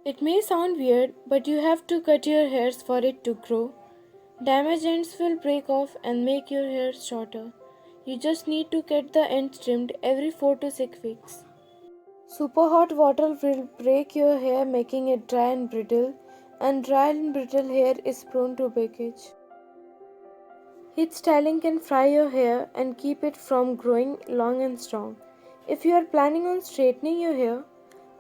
It may sound weird, but you have to cut your hairs for it to grow. Damaged ends will break off and make your hair shorter. You just need to get the ends trimmed every 4 to 6 weeks. Super hot water will break your hair, making it dry and brittle, and dry and brittle hair is prone to breakage. Heat styling can fry your hair and keep it from growing long and strong. If you are planning on straightening your hair,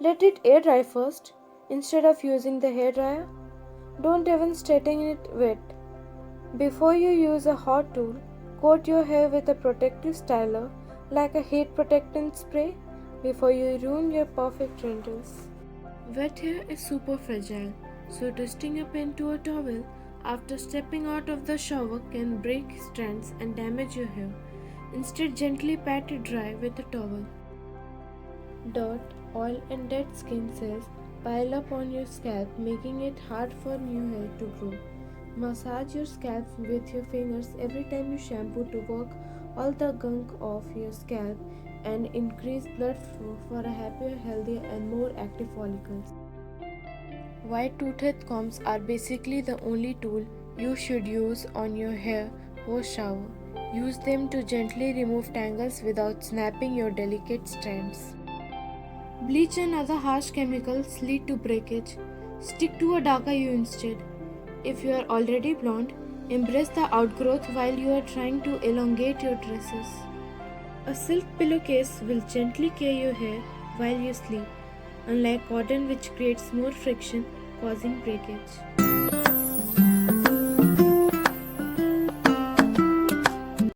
let it air dry first instead of using the hair dryer. Don't even straighten it wet. Before you use a hot tool, coat your hair with a protective styler like a heat protectant spray before you ruin your perfect wrinkles. Wet hair is super fragile, so twisting up into a towel after stepping out of the shower can break strands and damage your hair. Instead, gently pat it dry with a towel. Dirt, oil, and dead skin cells pile up on your scalp, making it hard for new hair to grow. Massage your scalp with your fingers every time you shampoo to work all the gunk off your scalp and increase blood flow for a happier, healthier, and more active follicles. White toothed combs are basically the only tool you should use on your hair post shower. Use them to gently remove tangles without snapping your delicate strands. Bleach and other harsh chemicals lead to breakage. Stick to a darker hue instead. If you are already blonde, embrace the outgrowth while you are trying to elongate your tresses. A silk pillowcase will gently care your hair while you sleep, unlike cotton which creates more friction, causing breakage.